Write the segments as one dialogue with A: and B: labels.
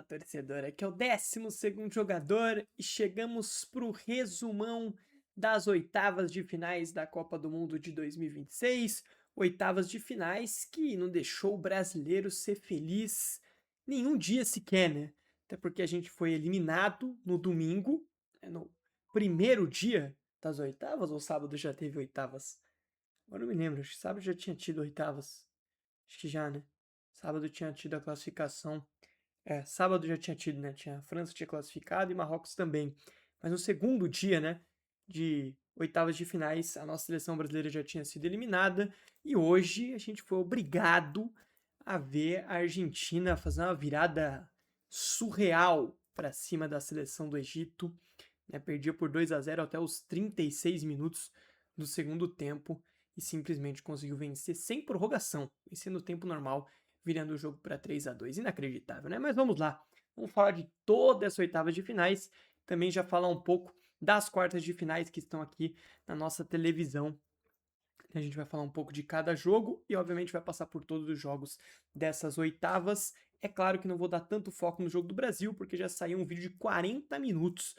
A: Fala, torcedor. Aqui é o 12º jogador e chegamos para o resumão das oitavas de finais da Copa do Mundo de 2026. Oitavas de finais que não deixou o brasileiro ser feliz nenhum dia sequer, né? Até porque a gente foi eliminado no domingo, né, no primeiro dia das oitavas, ou sábado já teve oitavas? Agora não me lembro, acho que sábado já tinha tido oitavas. Acho que já, né? Sábado tinha tido a classificação. Sábado já tinha tido, né? A França tinha classificado e Marrocos também. Mas no segundo dia, né, de oitavas de finais, a nossa seleção brasileira já tinha sido eliminada e hoje a gente foi obrigado a ver a Argentina fazer uma virada surreal para cima da seleção do Egito, né? Perdia por 2-0 até os 36 minutos do segundo tempo e simplesmente conseguiu vencer sem prorrogação, vencendo o tempo normal, virando o jogo para 3-2. Inacreditável, né? Mas vamos lá. Vamos falar de toda essa oitava de finais. Também já falar um pouco das quartas de finais que estão aqui na nossa televisão. A gente vai falar um pouco de cada jogo e, obviamente, vai passar por todos os jogos dessas oitavas. É claro que não vou dar tanto foco no jogo do Brasil, porque já saiu um vídeo de 40 minutos,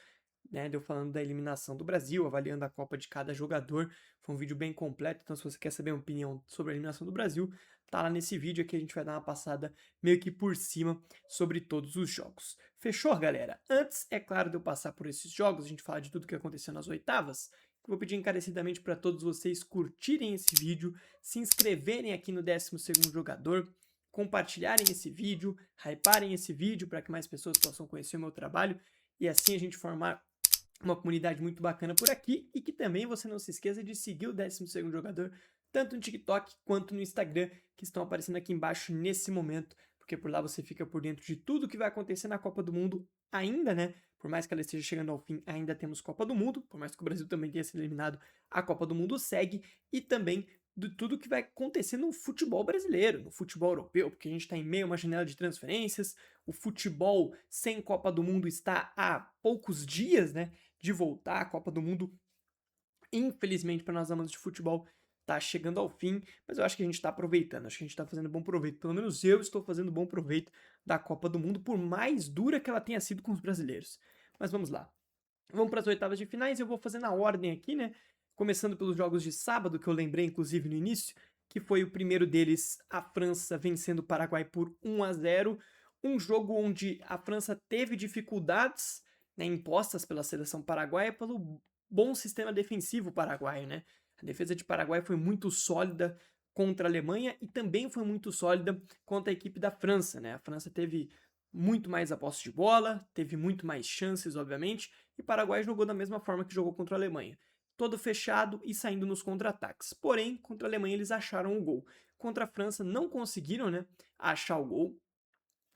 A: né, de eu falando da eliminação do Brasil, avaliando a Copa de cada jogador. Foi um vídeo bem completo, então se você quer saber a minha opinião sobre a eliminação do Brasil, tá lá nesse vídeo aqui, a gente vai dar uma passada meio que por cima sobre todos os jogos. Fechou, galera? Antes, é claro, de eu passar por esses jogos, a gente falar de tudo que aconteceu nas oitavas, vou pedir encarecidamente para todos vocês curtirem esse vídeo, se inscreverem aqui no 12º jogador, compartilharem esse vídeo, hyparem esse vídeo para que mais pessoas possam conhecer o meu trabalho e assim a gente formar uma comunidade muito bacana por aqui e que também você não se esqueça de seguir o 12º jogador tanto no TikTok quanto no Instagram, que estão aparecendo aqui embaixo nesse momento, porque por lá você fica por dentro de tudo que vai acontecer na Copa do Mundo ainda, né? Por mais que ela esteja chegando ao fim, ainda temos Copa do Mundo, por mais que o Brasil também tenha sido eliminado, a Copa do Mundo segue, e também de tudo que vai acontecer no futebol brasileiro, no futebol europeu, porque a gente está em meio a uma janela de transferências, o futebol sem Copa do Mundo está há poucos dias, né, de voltar. A Copa do Mundo, infelizmente para nós amantes de futebol, tá chegando ao fim, mas eu acho que a gente tá aproveitando, acho que a gente tá fazendo bom proveito, pelo menos eu estou fazendo bom proveito da Copa do Mundo, por mais dura que ela tenha sido com os brasileiros. Mas vamos lá. Vamos para as oitavas de finais, eu vou fazer na ordem aqui, né? Começando pelos jogos de sábado, que eu lembrei inclusive no início, que foi o primeiro deles, a França vencendo o Paraguai por 1-0, um jogo onde a França teve dificuldades, né, impostas pela seleção paraguaia pelo bom sistema defensivo paraguaio, né? A defesa de Paraguai foi muito sólida contra a Alemanha e também foi muito sólida contra a equipe da França, né? A França teve muito mais a posse de bola, teve muito mais chances, obviamente, e o Paraguai jogou da mesma forma que jogou contra a Alemanha. Todo fechado e saindo nos contra-ataques. Porém, contra a Alemanha eles acharam o gol. Contra a França não conseguiram, né, achar o gol.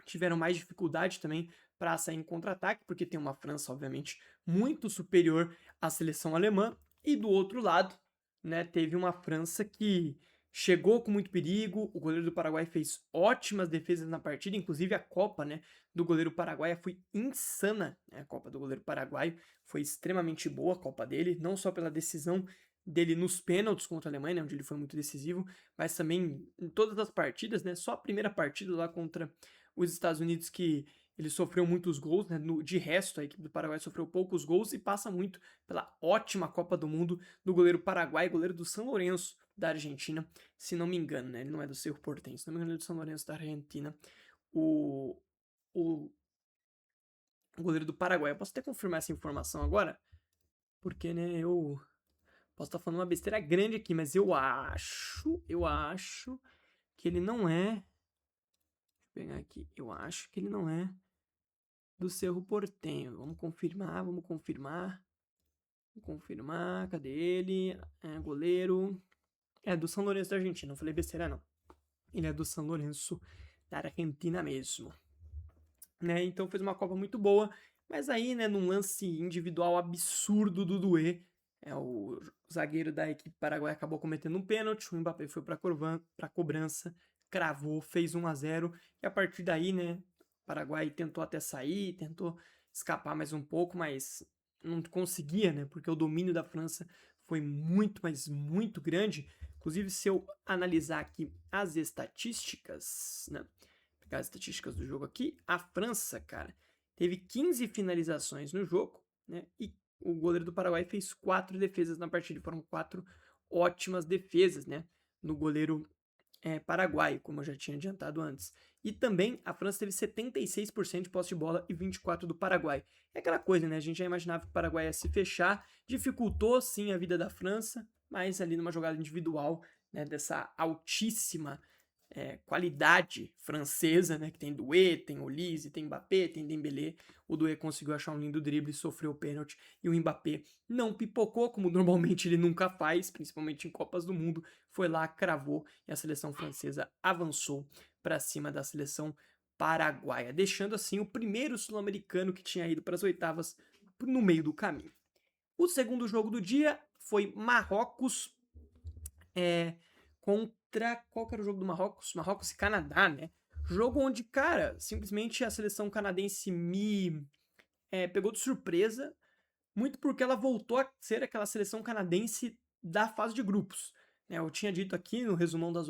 A: Tiveram mais dificuldade também para sair em contra-ataque, porque tem uma França, obviamente, muito superior à seleção alemã. E do outro lado, né, teve uma França que chegou com muito perigo. O goleiro do Paraguai fez ótimas defesas na partida, inclusive a Copa, né, do goleiro paraguaio foi insana, né? A Copa do goleiro paraguaio foi extremamente boa, a Copa dele, não só pela decisão dele nos pênaltis contra a Alemanha, né, onde ele foi muito decisivo, mas também em todas as partidas, né? Só a primeira partida lá contra os Estados Unidos que ele sofreu muitos gols, né? De resto, a equipe do Paraguai sofreu poucos gols e passa muito pela ótima Copa do Mundo do goleiro paraguai, goleiro do São Lourenço da Argentina, se não me engano, né? Ele não é do Cerro Porteño, se não me engano, ele é do São Lourenço da Argentina. O, o, o goleiro do Paraguai. Eu posso até confirmar essa informação agora, porque, né, eu posso estar falando uma besteira grande aqui, mas eu acho que ele não é. Deixa eu pegar aqui. Eu acho que ele não é do Cerro Porteño. Vamos confirmar, vamos confirmar. Vamos confirmar, cadê ele? É, goleiro. É do São Lourenço da Argentina, não falei besteira não. Ele é do São Lourenço da Argentina mesmo. Né? Então fez uma Copa muito boa, mas aí, né, num lance individual absurdo do Dué, o zagueiro da equipe paraguaia acabou cometendo um pênalti, o Mbappé foi para a cobrança, cravou, fez 1-0, e a partir daí, né, o Paraguai tentou até sair, tentou escapar mais um pouco, mas não conseguia, né, porque o domínio da França foi muito, mas muito grande. Inclusive, se eu analisar aqui as estatísticas, né, pegar as estatísticas do jogo aqui. A França, cara, teve 15 finalizações no jogo, né? E o goleiro do Paraguai fez 4 defesas na partida. Foram 4 ótimas defesas, né? No goleiro paraguaio, como eu já tinha adiantado antes. E também a França teve 76% de posse de bola e 24% do Paraguai. É aquela coisa, né? A gente já imaginava que o Paraguai ia se fechar, dificultou sim a vida da França, mas ali numa jogada individual, né, dessa altíssima qualidade francesa, né, que tem Doué, tem Olise, tem Mbappé, tem Dembélé. O Doué conseguiu achar um lindo drible, sofreu o pênalti, e o Mbappé não pipocou, como normalmente ele nunca faz, principalmente em Copas do Mundo, foi lá, cravou, e a seleção francesa avançou para cima da seleção paraguaia, deixando assim o primeiro sul-americano que tinha ido para as oitavas no meio do caminho. O segundo jogo do dia foi Marrocos contra. Qual que era o jogo do Marrocos? Marrocos e Canadá, né? Jogo onde, cara, simplesmente a seleção canadense me pegou de surpresa, muito porque ela voltou a ser aquela seleção canadense da fase de grupos. Né? Eu tinha dito aqui no resumão dos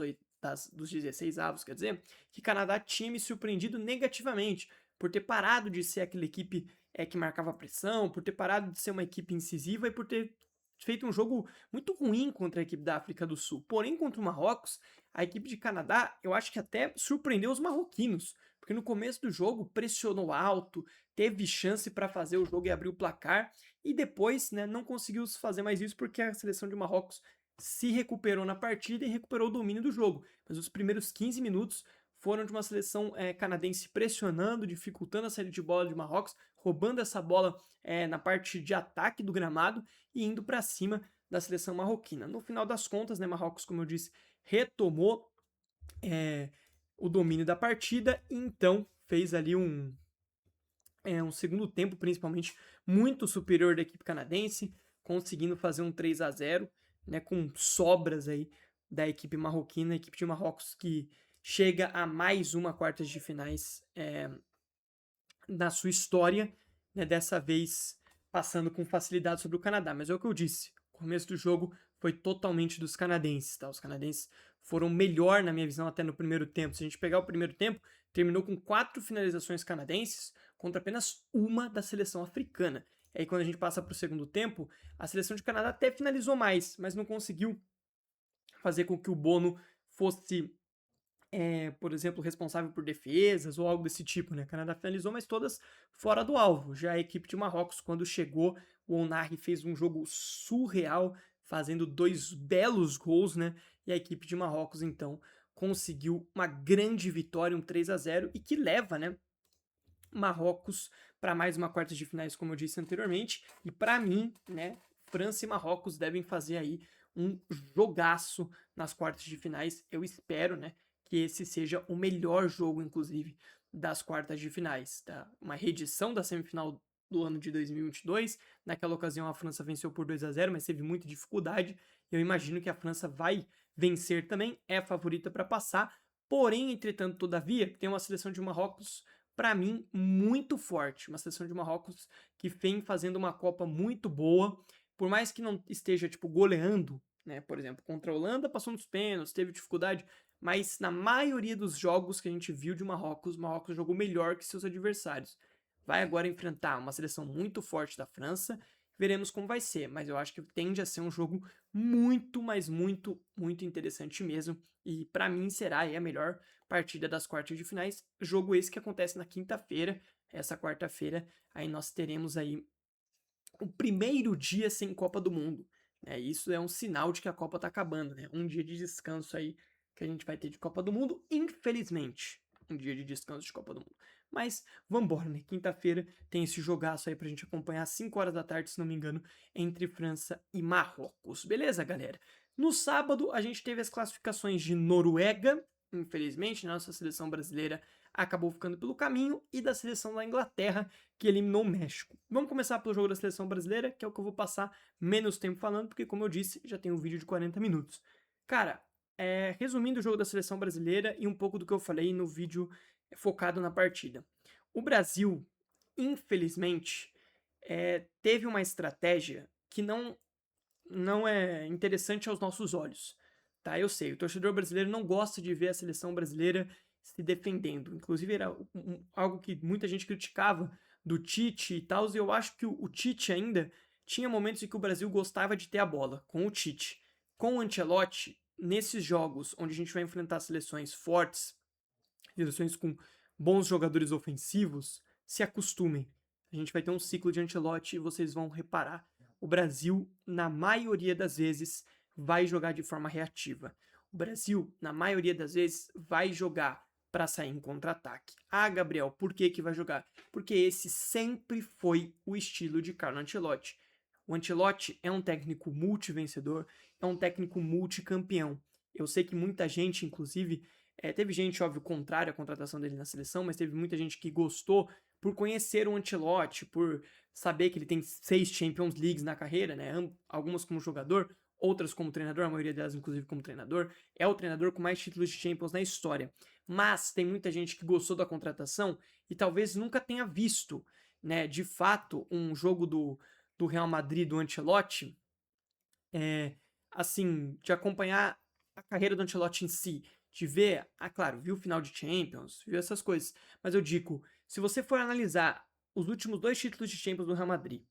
A: 16 avos, quer dizer, que Canadá tinha me surpreendido negativamente por ter parado de ser aquela equipe que marcava pressão, por ter parado de ser uma equipe incisiva e por ter feito um jogo muito ruim contra a equipe da África do Sul. Porém, contra o Marrocos, a equipe de Canadá, eu acho que até surpreendeu os marroquinos, porque no começo do jogo pressionou alto, teve chance para fazer o jogo e abrir o placar, e depois, né, não conseguiu fazer mais isso porque a seleção de Marrocos se recuperou na partida e recuperou o domínio do jogo. Mas os primeiros 15 minutos foram de uma seleção canadense pressionando, dificultando a saída de bola de Marrocos, roubando essa bola na parte de ataque do gramado e indo para cima da seleção marroquina. No final das contas, né, Marrocos, como eu disse, retomou o domínio da partida e então fez ali um segundo tempo, principalmente, muito superior da equipe canadense, conseguindo fazer um 3-0, né, com sobras aí da equipe marroquina, a equipe de Marrocos que chega a mais uma quartas de finais na sua história, né, dessa vez passando com facilidade sobre o Canadá. Mas é o que eu disse, o começo do jogo foi totalmente dos canadenses, tá? Os canadenses foram melhor, na minha visão, até no primeiro tempo. Se a gente pegar o primeiro tempo, terminou com 4 finalizações canadenses contra apenas uma da seleção africana. E aí, quando a gente passa para o segundo tempo, a seleção de Canadá até finalizou mais, mas não conseguiu fazer com que o Bono fosse, por exemplo, responsável por defesas ou algo desse tipo, né? O Canadá finalizou, mas todas fora do alvo. Já a equipe de Marrocos, quando chegou, o Onari fez um jogo surreal, fazendo 2 belos gols, né? E a equipe de Marrocos, então, conseguiu uma grande vitória, um 3-0, e que leva, né, Marrocos para mais uma quarta de finais, como eu disse anteriormente. E para mim, né, França e Marrocos devem fazer aí um jogaço nas quartas de finais. Eu espero, né, que esse seja o melhor jogo, inclusive, das quartas de finais. Tá? Uma reedição da semifinal do ano de 2022. Naquela ocasião, a França venceu por 2-0, mas teve muita dificuldade. Eu imagino que a França vai vencer também, é a favorita para passar. Porém, entretanto, todavia, tem uma seleção de Marrocos, para mim, muito forte. Uma seleção de Marrocos que vem fazendo uma Copa muito boa, por mais que não esteja, tipo, goleando, né? Por exemplo, contra a Holanda passou nos pênaltis, teve dificuldade, mas na maioria dos jogos que a gente viu de Marrocos, Marrocos jogou melhor que seus adversários. Vai agora enfrentar uma seleção muito forte da França, veremos como vai ser, mas eu acho que tende a ser um jogo muito, mas muito, muito interessante mesmo, e para mim será aí a melhor partida das quartas de finais, jogo esse que acontece na quinta-feira. Essa quarta-feira aí nós teremos aí o primeiro dia sem Copa do Mundo, né? Isso é um sinal de que a Copa tá acabando, né? Um dia de descanso aí que a gente vai ter de Copa do Mundo, infelizmente. Um dia de descanso de Copa do Mundo. Mas vambora, né? Quinta-feira tem esse jogaço aí pra gente acompanhar às 5 horas da tarde, se não me engano, entre França e Marrocos. Beleza, galera? No sábado, a gente teve as classificações de Noruega, infelizmente, né? Nossa seleção brasileira acabou ficando pelo caminho, e da seleção da Inglaterra, que eliminou o México. Vamos começar pelo jogo da seleção brasileira, que é o que eu vou passar menos tempo falando, porque, como eu disse, já tem um vídeo de 40 minutos. Cara, resumindo o jogo da seleção brasileira e um pouco do que eu falei no vídeo focado na partida. O Brasil, infelizmente, teve uma estratégia que não é interessante aos nossos olhos. Tá, eu sei, o torcedor brasileiro não gosta de ver a seleção brasileira se defendendo. Inclusive era algo que muita gente criticava do Tite e tal, e eu acho que o Tite ainda tinha momentos em que o Brasil gostava de ter a bola, com o Tite. Com o Ancelotti, nesses jogos onde a gente vai enfrentar seleções fortes, seleções com bons jogadores ofensivos, se acostumem. A gente vai ter um ciclo de Ancelotti e vocês vão reparar. O Brasil, na maioria das vezes, vai jogar de forma reativa. O Brasil, na maioria das vezes, vai jogar para sair em contra-ataque. Ah, Gabriel, por que que vai jogar? Porque esse sempre foi o estilo de Carlo Ancelotti. O Ancelotti é um técnico multivencedor, é um técnico multicampeão. Eu sei que muita gente, inclusive, teve gente, óbvio, contrária à contratação dele na seleção, mas teve muita gente que gostou por conhecer o Ancelotti, por saber que ele tem 6 Champions Leagues na carreira, né? Algumas como jogador, outras como treinador, a maioria delas, inclusive, como treinador. É o treinador com mais títulos de Champions na história. Mas tem muita gente que gostou da contratação e talvez nunca tenha visto, né, de fato, um jogo do Real Madrid do Ancelotti, assim, de acompanhar a carreira do Ancelotti em si, de ver, claro, viu o final de Champions, viu essas coisas, mas eu digo, se você for analisar os últimos 2 títulos de Champions do Real Madrid,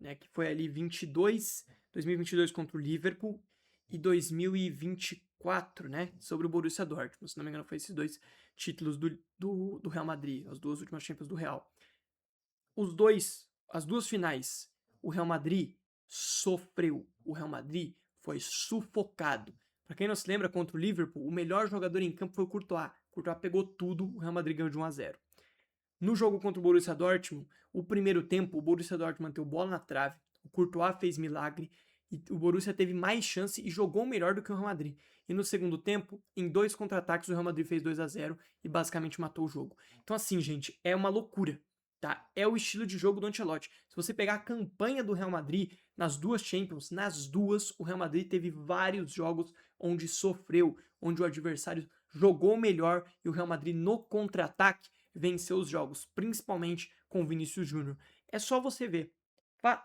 A: né, que foi ali 2022 contra o Liverpool e 2024, né, sobre o Borussia Dortmund, se não me engano foi esses 2 títulos do Real Madrid, as 2 últimas Champions do Real. As 2 finais, o Real Madrid sofreu, o Real Madrid foi sufocado. Para quem não se lembra, contra o Liverpool, o melhor jogador em campo foi o Courtois. O Courtois pegou tudo, o Real Madrid ganhou de 1-0. No jogo contra o Borussia Dortmund, o primeiro tempo, o Borussia Dortmund manteve bola na trave, o Courtois fez milagre, e o Borussia teve mais chance e jogou melhor do que o Real Madrid. E no segundo tempo, em 2 contra-ataques, o Real Madrid fez 2-0 e basicamente matou o jogo. Então assim, gente, é uma loucura. Tá? É o estilo de jogo do Ancelotti. Se você pegar a campanha do Real Madrid nas 2 Champions, nas 2, o Real Madrid teve vários jogos onde sofreu, onde o adversário jogou melhor e o Real Madrid no contra-ataque venceu os jogos, principalmente com o Vinícius Júnior. É só você ver.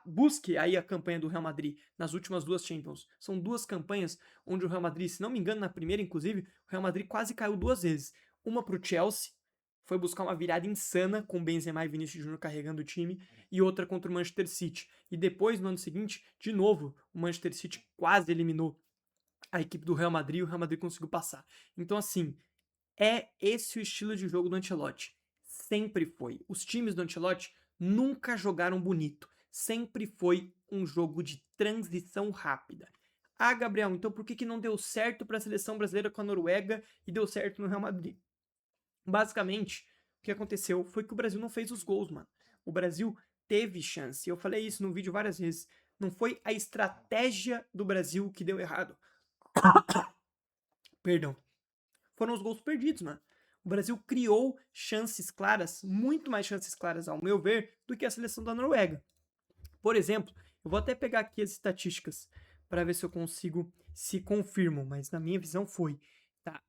A: Busque aí a campanha do Real Madrid nas últimas 2 Champions. São 2 campanhas onde o Real Madrid, se não me engano, na primeira, inclusive, o Real Madrid quase caiu 2 vezes. Uma pro Chelsea, foi buscar uma virada insana com Benzema e Vinícius Júnior carregando o time, e outra contra o Manchester City. E depois, no ano seguinte, de novo, o Manchester City quase eliminou a equipe do Real Madrid e o Real Madrid conseguiu passar. Então, assim, é esse o estilo de jogo do Ancelotti. Sempre foi. Os times do Ancelotti nunca jogaram bonito. Sempre foi um jogo de transição rápida. Ah, Gabriel, então por que não deu certo para a seleção brasileira com a Noruega e deu certo no Real Madrid? Basicamente, o que aconteceu foi que o Brasil não fez os gols, mano. O Brasil teve chance. Eu falei isso no vídeo várias vezes. Não foi a estratégia do Brasil que deu errado. Perdão. Foram os gols perdidos, mano. O Brasil criou chances claras, muito mais chances claras, ao meu ver, do que a seleção da Noruega. Por exemplo, eu vou até pegar aqui as estatísticas para ver se eu consigo se confirmam, mas na minha visão foi. Tá.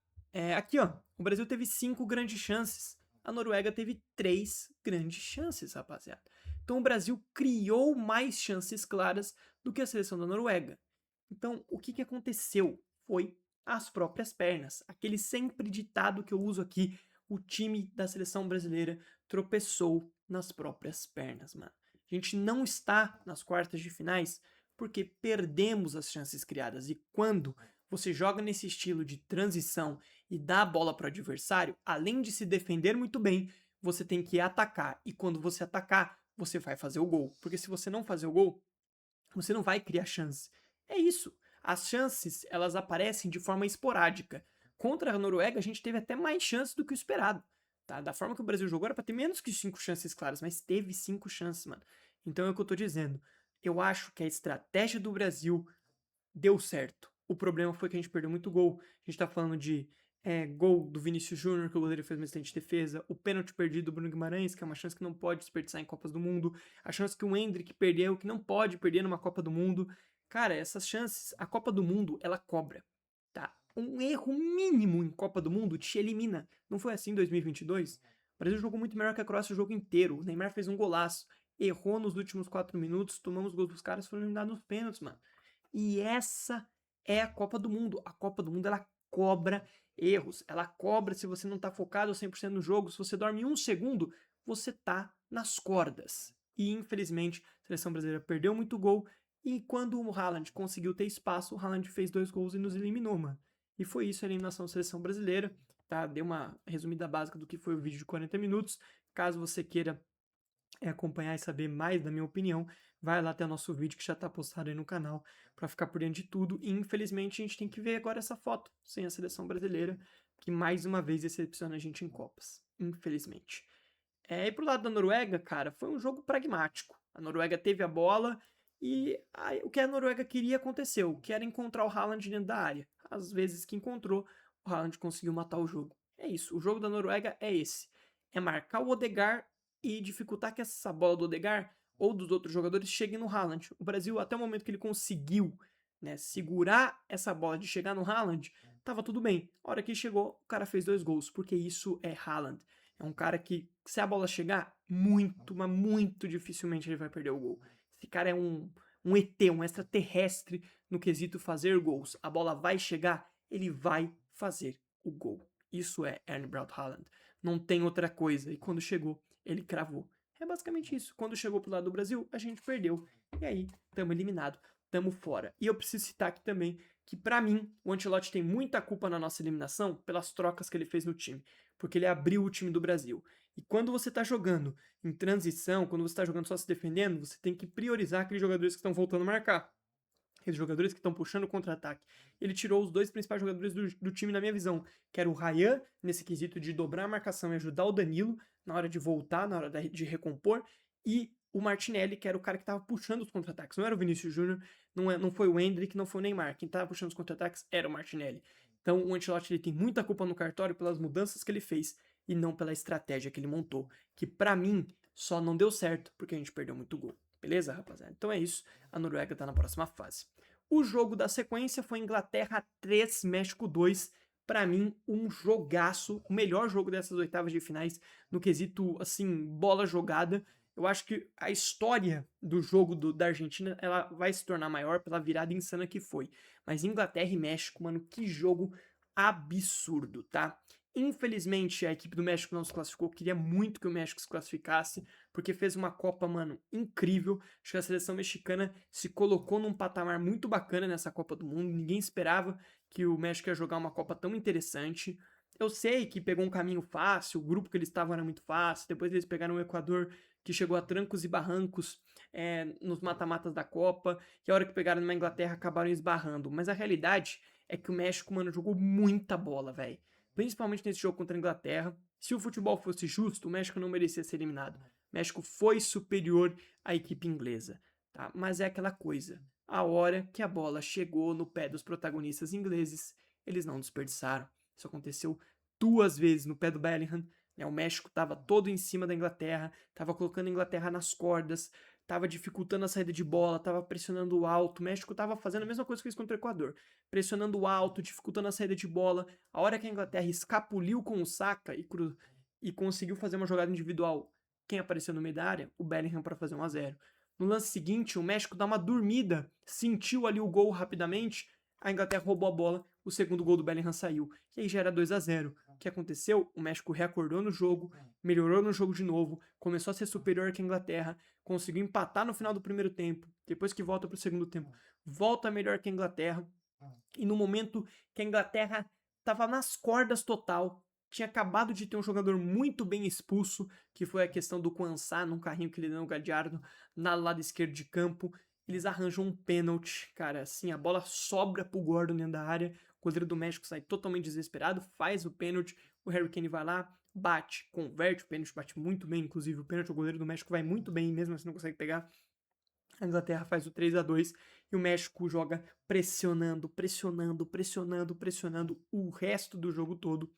A: Aqui, ó. O Brasil teve 5 grandes chances. A Noruega teve 3 grandes chances, rapaziada. Então o Brasil criou mais chances claras do que a seleção da Noruega. Então, o que aconteceu? Foi as próprias pernas. Aquele sempre ditado que eu uso aqui, o time da seleção brasileira tropeçou nas próprias pernas, mano. A gente não está nas quartas de finais porque perdemos as chances criadas. E quando você joga nesse estilo de transição e dá a bola para o adversário, além de se defender muito bem, você tem que atacar. E quando você atacar, você vai fazer o gol. Porque se você não fazer o gol, você não vai criar chance. É isso. As chances, elas aparecem de forma esporádica. Contra a Noruega, a gente teve até mais chances do que o esperado. Tá? Da forma que o Brasil jogou, era pra ter menos que 5 chances claras, mas teve 5 chances, mano. Então é o que eu tô dizendo. Eu acho que a estratégia do Brasil deu certo. O problema foi que a gente perdeu muito gol. A gente tá falando de gol do Vinícius Júnior, que o goleiro fez uma excelente defesa, o pênalti perdido do Bruno Guimarães, que é uma chance que não pode desperdiçar em Copas do Mundo, a chance que o Endrick perdeu, que não pode perder numa Copa do Mundo. Cara, essas chances, a Copa do Mundo, ela cobra, tá? Um erro mínimo em Copa do Mundo te elimina. Não foi assim em 2022? O Brasil jogou muito melhor que a Croácia o jogo inteiro. O Neymar fez um golaço, errou nos últimos 4 minutos, tomamos gols dos caras, foram eliminados nos pênaltis, mano. E essa é a Copa do Mundo. A Copa do Mundo, ela cobra erros, ela cobra se você não tá focado 100% no jogo, se você dorme um segundo, você tá nas cordas. E infelizmente, a seleção brasileira perdeu muito gol, e quando o Haaland conseguiu ter espaço, o Haaland fez 2 gols e nos eliminou, mano. E foi isso a eliminação da seleção brasileira, tá? Dei uma resumida básica do que foi o vídeo de 40 minutos. Caso você queira acompanhar e saber mais da minha opinião, vai lá até o nosso vídeo que já tá postado aí no canal para ficar por dentro de tudo. E infelizmente a gente tem que ver agora essa foto sem a seleção brasileira, que mais uma vez decepciona a gente em Copas, infelizmente. E pro lado da Noruega, cara, foi um jogo pragmático. A Noruega teve a bola e o que a Noruega queria aconteceu, que era encontrar o Haaland dentro da área. Às vezes que encontrou, o Haaland conseguiu matar o jogo. É isso, o jogo da Noruega é esse. É marcar o Odegaard e dificultar que essa bola do Odegaard ou dos outros jogadores chegue no Haaland. O Brasil, até o momento que ele conseguiu, né, segurar essa bola de chegar no Haaland, tava tudo bem. A hora que chegou, o cara fez 2 gols, porque isso é Haaland. É um cara que, se a bola chegar, muito, mas muito dificilmente ele vai perder o gol. Esse cara é um ET, um extraterrestre no quesito fazer gols. A bola vai chegar, ele vai fazer o gol. Isso é Erling Braut Haaland. Não tem outra coisa. E quando chegou, ele cravou. É basicamente isso. Quando chegou pro lado do Brasil, a gente perdeu. E aí, tamo eliminado, tamo fora. E eu preciso citar aqui também que, pra mim, o Ancelotti tem muita culpa na nossa eliminação pelas trocas que ele fez no time. Porque ele abriu o time do Brasil. E quando você tá jogando em transição, quando você tá jogando só se defendendo, você tem que priorizar aqueles jogadores que estão voltando a marcar. Aqueles jogadores que estão puxando o contra-ataque. Ele tirou os 2 principais jogadores do time, na minha visão, que era o Ryan, nesse quesito de dobrar a marcação e ajudar o Danilo na hora de voltar, na hora de recompor, e o Martinelli, que era o cara que estava puxando os contra-ataques. Não era o Vinícius Júnior, não foi o Endrick, não foi o Neymar. Quem estava puxando os contra-ataques era o Martinelli. Então o Ancelotti ele tem muita culpa no cartório pelas mudanças que ele fez e não pela estratégia que ele montou, que pra mim só não deu certo porque a gente perdeu muito gol. Beleza, rapaziada? Então é isso. A Noruega tá na próxima fase. O jogo da sequência foi Inglaterra 3, México 2. Pra mim, um jogaço, o melhor jogo dessas oitavas de finais, no quesito, assim, bola jogada. Eu acho que a história do jogo da Argentina, ela vai se tornar maior pela virada insana que foi. Mas Inglaterra e México, mano, que jogo absurdo, tá? Infelizmente, a equipe do México não se classificou. Queria muito que o México se classificasse, porque fez uma Copa, mano, incrível. Acho que a seleção mexicana se colocou num patamar muito bacana nessa Copa do Mundo. Ninguém esperava que o México ia jogar uma Copa tão interessante. Eu sei que pegou um caminho fácil, o grupo que eles estavam era muito fácil. Depois eles pegaram o Equador, que chegou a trancos e barrancos nos mata-matas da Copa. E a hora que pegaram na Inglaterra, acabaram esbarrando. Mas a realidade é que o México, mano, jogou muita bola, velho. Principalmente nesse jogo contra a Inglaterra. Se o futebol fosse justo, o México não merecia ser eliminado. O México foi superior à equipe inglesa, tá? Mas é aquela coisa. A hora que a bola chegou no pé dos protagonistas ingleses, eles não desperdiçaram. Isso aconteceu 2 vezes no pé do Bellingham. Né? O México estava todo em cima da Inglaterra, estava colocando a Inglaterra nas cordas, estava dificultando a saída de bola, estava pressionando alto. O México estava fazendo a mesma coisa que fez contra o Equador, pressionando alto, dificultando a saída de bola. A hora que a Inglaterra escapuliu com o Saka e conseguiu fazer uma jogada individual, quem apareceu no meio da área? O Bellingham para fazer 1-0. No lance seguinte, o México dá uma dormida, sentiu ali o gol rapidamente, a Inglaterra roubou a bola, o segundo gol do Bellingham saiu, e aí já era 2-0. O que aconteceu? O México reacordou no jogo, melhorou no jogo de novo, começou a ser superior que a Inglaterra, conseguiu empatar no final do primeiro tempo, depois que volta para o segundo tempo, volta melhor que a Inglaterra, e no momento que a Inglaterra estava nas cordas total, tinha acabado de ter um jogador muito bem expulso, que foi a questão do Quansá, num carrinho que ele deu no Gadiardo, na lado esquerdo de campo. Eles arranjam um pênalti, cara, assim, a bola sobra pro Gordon dentro da área, o goleiro do México sai totalmente desesperado, faz o pênalti, o Harry Kane vai lá, bate, converte o pênalti, bate muito bem, inclusive o pênalti, o goleiro do México vai muito bem, mesmo assim não consegue pegar. A Inglaterra faz o 3-2 e o México joga pressionando, pressionando, pressionando, pressionando o resto do jogo todo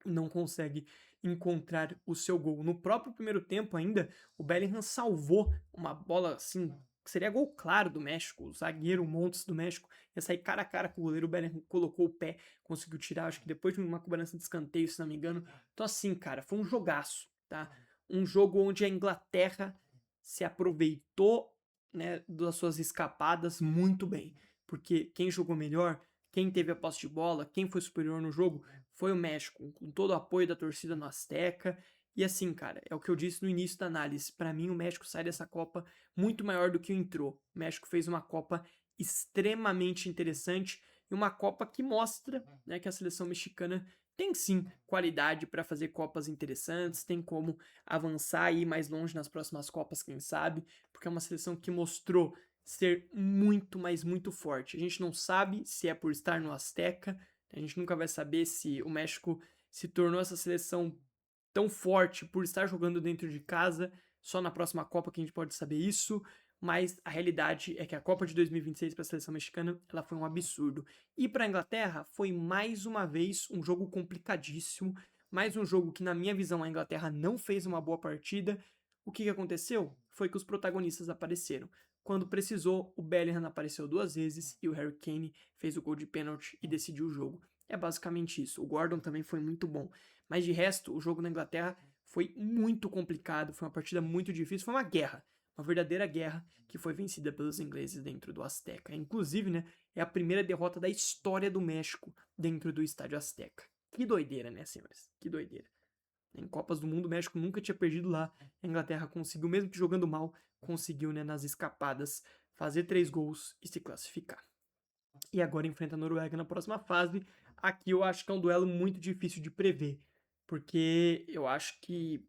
A: e não consegue encontrar o seu gol. No próprio primeiro tempo ainda, o Bellingham salvou uma bola assim, que seria gol claro do México, o zagueiro Montes do México ia sair cara a cara com o goleiro, o Bellingham colocou o pé, conseguiu tirar, acho que depois de uma cobrança de escanteio, se não me engano. Então assim, cara, foi um jogaço, tá? Um jogo onde a Inglaterra se aproveitou, né, das suas escapadas muito bem, porque quem jogou melhor quem teve a posse de bola, quem foi superior no jogo, foi o México, com todo o apoio da torcida no Azteca. E assim, cara, é o que eu disse no início da análise. Para mim, o México sai dessa Copa muito maior do que entrou. O México fez uma Copa extremamente interessante e uma Copa que mostra, né, que a seleção mexicana tem sim qualidade para fazer Copas interessantes, tem como avançar e ir mais longe nas próximas Copas, quem sabe, porque é uma seleção que mostrou ser muito, mas muito forte. A gente não sabe se é por estar no Azteca, a gente nunca vai saber se o México se tornou essa seleção tão forte por estar jogando dentro de casa. Só na próxima Copa que a gente pode saber isso, mas a realidade é que a Copa de 2026 para a seleção mexicana, ela foi um absurdo. E para a Inglaterra foi mais uma vez um jogo complicadíssimo, mais um jogo que na minha visão a Inglaterra não fez uma boa partida. O que aconteceu? Foi que os protagonistas apareceram. Quando precisou, o Bellingham apareceu 2 vezes e o Harry Kane fez o gol de pênalti e decidiu o jogo. É basicamente isso. O Gordon também foi muito bom. Mas de resto, o jogo na Inglaterra foi muito complicado, foi uma partida muito difícil, foi uma guerra. Uma verdadeira guerra que foi vencida pelos ingleses dentro do Azteca. Inclusive, né, é a primeira derrota da história do México dentro do estádio Azteca. Que doideira, né, senhores? Que doideira. Em Copas do Mundo, o México nunca tinha perdido lá. A Inglaterra conseguiu, mesmo que jogando mal, conseguiu, né, nas escapadas, fazer 3 gols e se classificar. E agora enfrenta a Noruega na próxima fase. Aqui eu acho que é um duelo muito difícil de prever, porque eu acho que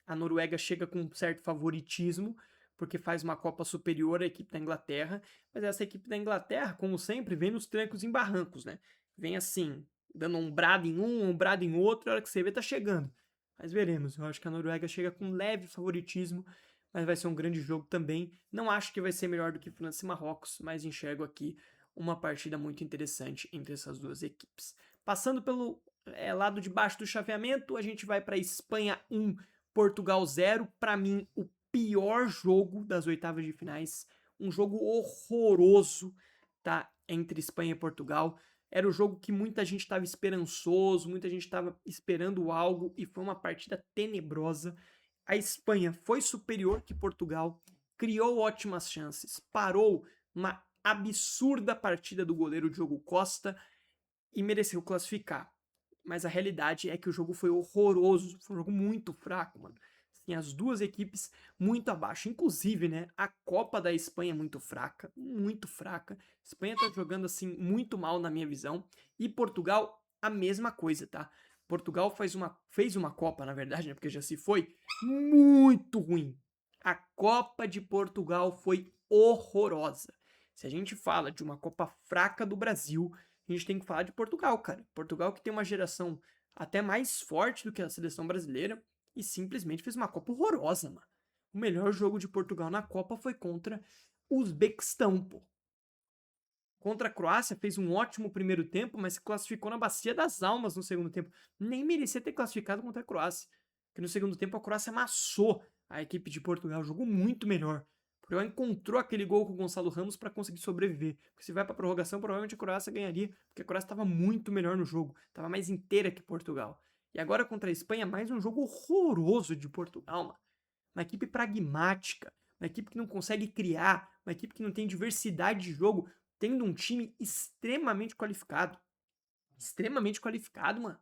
A: a Noruega chega com um certo favoritismo, porque faz uma Copa superior à equipe da Inglaterra, mas essa equipe da Inglaterra, como sempre, vem nos trancos e barrancos, né? Vem assim, dando um brado em um brado em outro, a hora que você vê tá chegando. Mas veremos, eu acho que a Noruega chega com um leve favoritismo, mas vai ser um grande jogo também. Não acho que vai ser melhor do que França e Marrocos, mas enxergo aqui uma partida muito interessante entre essas duas equipes. Passando pelo lado de baixo do chaveamento, a gente vai para Espanha 1, Portugal 0. Para mim, o pior jogo das oitavas de finais. Um jogo horroroso, tá? Entre Espanha e Portugal. Era o jogo que muita gente estava esperançoso, muita gente estava esperando algo e foi uma partida tenebrosa. A Espanha foi superior que Portugal, criou ótimas chances, parou uma absurda partida do goleiro Diogo Costa e mereceu classificar. Mas a realidade é que o jogo foi horroroso, foi um jogo muito fraco, mano. Assim, as duas equipes muito abaixo. Inclusive, né, a Copa da Espanha é muito fraca, muito fraca. A Espanha tá jogando, assim, muito mal na minha visão. E Portugal, a mesma coisa, tá? Portugal fez uma Copa, na verdade, né, porque já se foi, muito ruim. A Copa de Portugal foi horrorosa. Se a gente fala de uma Copa fraca do Brasil, a gente tem que falar de Portugal, cara. Portugal que tem uma geração até mais forte do que a seleção brasileira e simplesmente fez uma Copa horrorosa, mano. O melhor jogo de Portugal na Copa foi contra o Uzbequistão, pô. Contra a Croácia fez um ótimo primeiro tempo, mas se classificou na bacia das almas no segundo tempo. Nem merecia ter classificado contra a Croácia. Porque no segundo tempo a Croácia amassou a equipe de Portugal, jogou muito melhor. Portugal encontrou aquele gol com o Gonçalo Ramos para conseguir sobreviver. Porque se vai para prorrogação, provavelmente a Croácia ganharia, porque a Croácia estava muito melhor no jogo, estava mais inteira que Portugal. E agora contra a Espanha, mais um jogo horroroso de Portugal, mano. Uma equipe pragmática, uma equipe que não consegue criar, uma equipe que não tem diversidade de jogo, tendo um time extremamente qualificado. Extremamente qualificado, mano.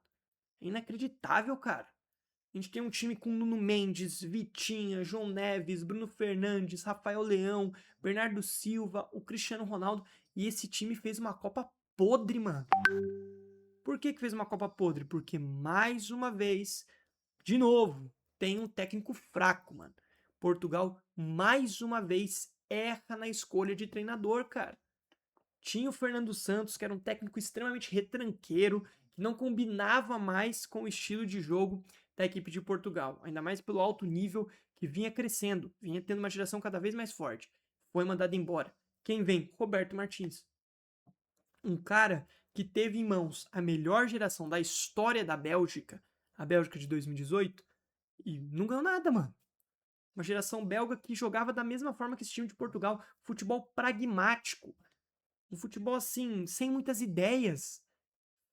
A: É inacreditável, cara. A gente tem um time com Nuno Mendes, Vitinha, João Neves, Bruno Fernandes, Rafael Leão, Bernardo Silva, o Cristiano Ronaldo. E esse time fez uma Copa podre, mano. Por que fez uma Copa podre? Porque mais uma vez, de novo, tem um técnico fraco, mano. Portugal, mais uma vez, erra na escolha de treinador, cara. Tinha o Fernando Santos, que era um técnico extremamente retranqueiro, que não combinava mais com o estilo de jogo da equipe de Portugal, ainda mais pelo alto nível que vinha crescendo, vinha tendo uma geração cada vez mais forte. Foi mandado embora. Quem vem? Roberto Martins. Um cara que teve em mãos a melhor geração da história da Bélgica, a Bélgica de 2018, e não ganhou nada, mano. Uma geração belga que jogava da mesma forma que esse time de Portugal, futebol pragmático. Um futebol assim, sem muitas ideias.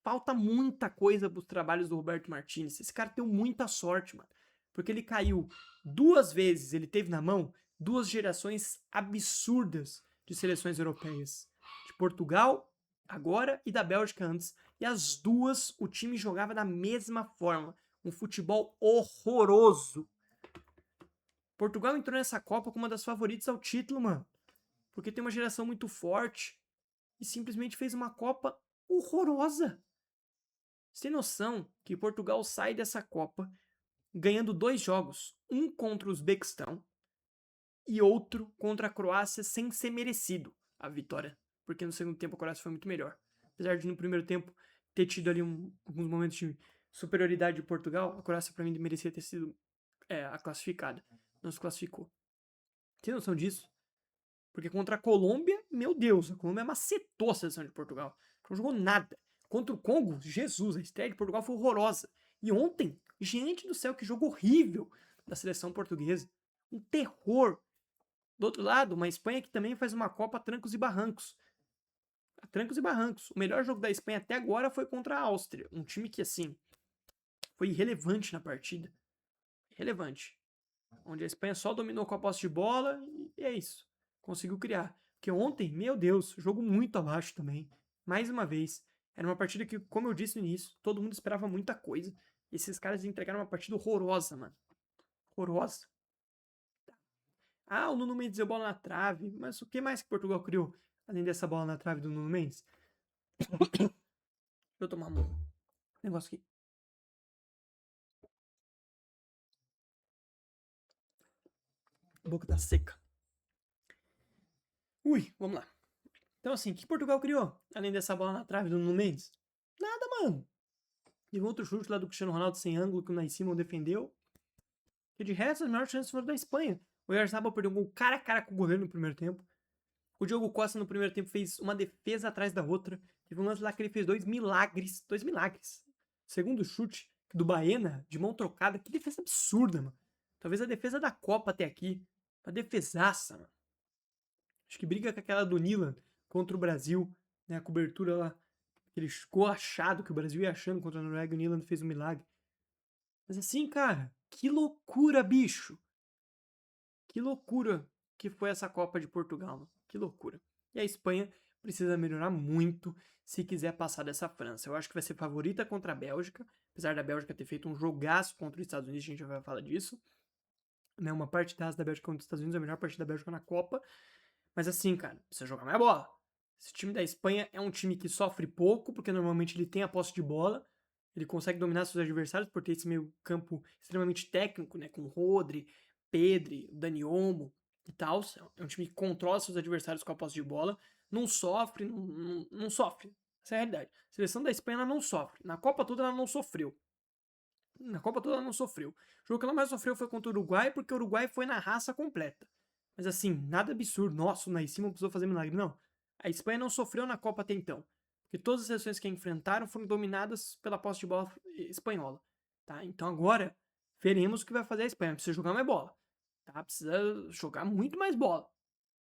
A: Falta muita coisa pros trabalhos do Roberto Martínez. Esse cara deu muita sorte, mano. Porque ele caiu 2 vezes, ele teve na mão 2 gerações absurdas de seleções europeias. De Portugal agora e da Bélgica antes. E as duas, o time jogava da mesma forma. Um futebol horroroso. Portugal entrou nessa Copa como uma das favoritas ao título, mano. Porque tem uma geração muito forte. E simplesmente fez uma Copa horrorosa. Você tem noção que Portugal sai dessa Copa ganhando 2 jogos. Um contra o Uzbequistão e outro contra a Croácia sem ser merecido a vitória. Porque no segundo tempo a Croácia foi muito melhor. Apesar de no primeiro tempo ter tido ali alguns momentos de superioridade de Portugal, a Croácia pra mim merecia ter sido a classificada. Não se classificou. Tem noção disso? Porque contra a Colômbia, meu Deus, a Colômbia macetou a seleção de Portugal. Não jogou nada. Contra o Congo, Jesus, a estreia de Portugal foi horrorosa. E ontem, gente do céu, que jogo horrível da seleção portuguesa. Um terror. Do outro lado, uma Espanha que também faz uma Copa a trancos e barrancos. A trancos e barrancos. O melhor jogo da Espanha até agora foi contra a Áustria. Um time que, assim, foi irrelevante na partida. Irrelevante. Onde a Espanha só dominou com a posse de bola e é isso. Conseguiu criar. Porque ontem, meu Deus, jogo muito abaixo também. Mais uma vez. Era uma partida que, como eu disse no início, todo mundo esperava muita coisa. E esses caras entregaram uma partida horrorosa, mano. Horrorosa. Ah, o Nuno Mendes deu bola na trave. Mas o que mais que Portugal criou? Além dessa bola na trave do Nuno Mendes? Deixa eu tomar um negócio aqui. A boca tá seca. Ui, vamos lá. Então, assim, o que Portugal criou? Além dessa bola na trave do Nuno Mendes? Nada, mano. Teve outro chute lá do Cristiano Ronaldo sem ângulo que o Nai Simon defendeu. E de resto, as melhores chances foram da Espanha. O Oyarzabal perdeu um gol cara a cara com o goleiro no primeiro tempo. O Diogo Costa no primeiro tempo fez uma defesa atrás da outra. Teve um lance lá que ele fez 2 milagres. 2 milagres. Segundo chute do Baena, de mão trocada. Que defesa absurda, mano. Talvez a defesa da Copa até aqui. Uma defesaça, mano. Acho que briga com aquela do Nilan contra o Brasil. Né, a cobertura lá. Aquele ficou achado que o Brasil ia achando contra a Noruega e o Nilan fez um milagre. Mas assim, cara, que loucura, bicho. Que loucura que foi essa Copa de Portugal, mano. Que loucura. E a Espanha precisa melhorar muito se quiser passar dessa França. Eu acho que vai ser favorita contra a Bélgica, apesar da Bélgica ter feito um jogaço contra os Estados Unidos, a gente já vai falar disso. Né, uma partidaça da Bélgica contra os Estados Unidos, a melhor partida da Bélgica na Copa. Mas assim, cara, precisa jogar mais bola. Esse time da Espanha é um time que sofre pouco, porque normalmente ele tem a posse de bola, ele consegue dominar seus adversários por ter esse meio campo extremamente técnico, né, com Rodri, Pedri, Dani Olmo e tal. É um time que controla seus adversários com a posse de bola, não sofre, não sofre. Essa é a realidade. A seleção da Espanha ela não sofre. Na Copa toda ela não sofreu. Na Copa toda ela não sofreu. O jogo que ela mais sofreu foi contra o Uruguai, porque o Uruguai foi na raça completa. Mas assim, nada absurdo. Nossa, o Nai Simon precisou fazer milagre. Não. A Espanha não sofreu na Copa até então. Porque todas as seleções que a enfrentaram foram dominadas pela posse de bola espanhola. Tá? Então agora, veremos o que vai fazer a Espanha. Precisa jogar mais bola. Tá? Precisa jogar muito mais bola.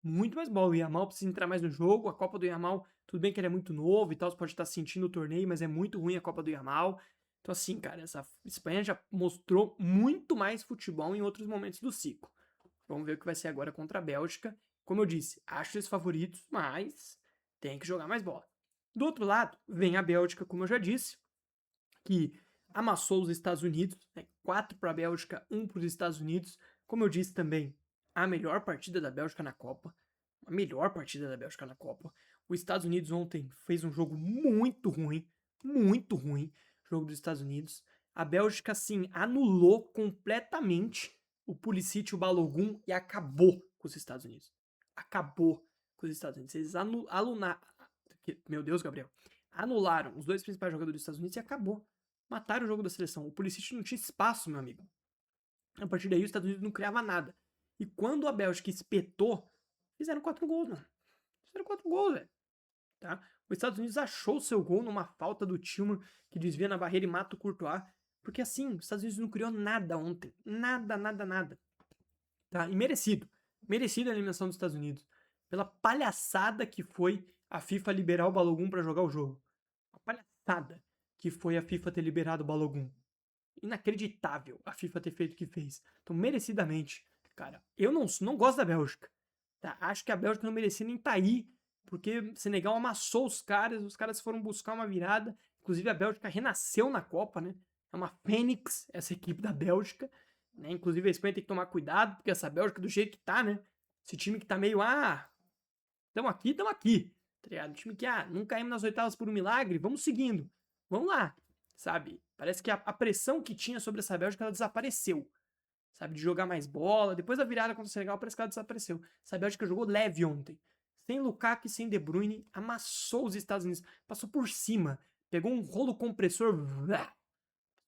A: Muito mais bola. O Yamal precisa entrar mais no jogo. A Copa do Yamal, tudo bem que ele é muito novo e tal, você pode estar sentindo o torneio, mas é muito ruim a Copa do Yamal. Então, assim, cara, essa Espanha já mostrou muito mais futebol em outros momentos do ciclo. Vamos ver o que vai ser agora contra a Bélgica. Como eu disse, acho eles favoritos, mas tem que jogar mais bola. Do outro lado, vem a Bélgica, como eu já disse, que amassou os Estados Unidos, né? 4 para a Bélgica, 1 para os Estados Unidos. Como eu disse também, a melhor partida da Bélgica na Copa. A melhor partida da Bélgica na Copa. Os Estados Unidos ontem fez um jogo muito ruim, jogo dos Estados Unidos. A Bélgica, sim, anulou completamente o Pulisic e o Balogun e acabou com os Estados Unidos. Acabou com os Estados Unidos. Eles meu Deus, Gabriel. Anularam os 2 principais jogadores dos Estados Unidos e acabou. Mataram o jogo da seleção. O Pulisic não tinha espaço, meu amigo. A partir daí, os Estados Unidos não criava nada. E quando a Bélgica espetou, fizeram 4 gols, mano. Fizeram 4 gols, velho. Tá? Os Estados Unidos achou o seu gol numa falta do Tillman que desvia na barreira e mata o Courtois. Porque assim, os Estados Unidos não criou nada ontem. Nada. Tá? E merecido. Merecido a eliminação dos Estados Unidos. Pela palhaçada que foi a FIFA liberar o Balogun pra jogar o jogo. Uma palhaçada que foi a FIFA ter liberado o Balogun. Inacreditável a FIFA ter feito o que fez. Então, merecidamente, cara, eu não gosto da Bélgica. Tá? Acho que a Bélgica não merecia nem tá aí porque o Senegal amassou os caras foram buscar uma virada, inclusive a Bélgica renasceu na Copa, né? É uma fênix essa equipe da Bélgica, né? Inclusive a Espanha tem que tomar cuidado, porque essa Bélgica do jeito que tá, né? Esse time que tá meio, tamo aqui, tá ligado? Um time que, não caímos nas oitavas por um milagre, vamos seguindo, vamos lá, sabe? Parece que a pressão que tinha sobre essa Bélgica, ela desapareceu, sabe? De jogar mais bola, depois da virada contra o Senegal, parece que ela desapareceu. Essa Bélgica jogou leve ontem, sem Lukaku e sem De Bruyne, amassou os Estados Unidos, passou por cima, pegou um rolo compressor,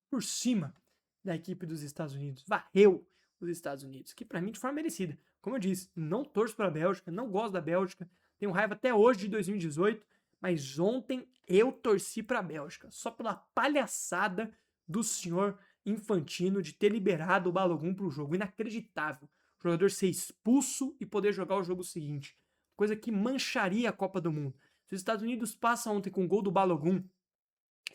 A: por cima da equipe dos Estados Unidos, varreu os Estados Unidos, que pra mim de forma merecida. Como eu disse, não torço pra Bélgica, não gosto da Bélgica, tenho raiva até hoje de 2018, mas ontem eu torci pra Bélgica, só pela palhaçada do senhor Infantino de ter liberado o Balogun pro jogo. Inacreditável. O jogador ser expulso e poder jogar o jogo seguinte. Coisa que mancharia a Copa do Mundo. Se os Estados Unidos passam ontem com o gol do Balogun,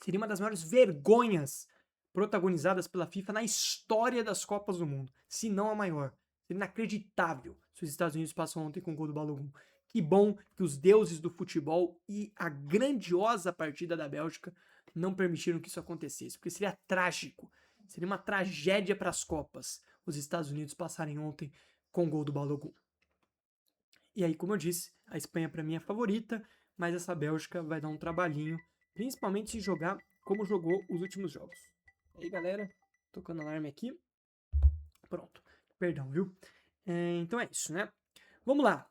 A: seria uma das maiores vergonhas protagonizadas pela FIFA na história das Copas do Mundo, se não a maior. Seria inacreditável se os Estados Unidos passam ontem com o gol do Balogun. Que bom que os deuses do futebol e a grandiosa partida da Bélgica não permitiram que isso acontecesse, porque seria trágico, seria uma tragédia para as Copas os Estados Unidos passarem ontem com o gol do Balogun. E aí, como eu disse, a Espanha para mim é a favorita, mas essa Bélgica vai dar um trabalhinho, principalmente se jogar como jogou os últimos jogos. E aí, galera, tocando alarme aqui. Pronto, perdão, viu? Então é isso, né? Vamos lá.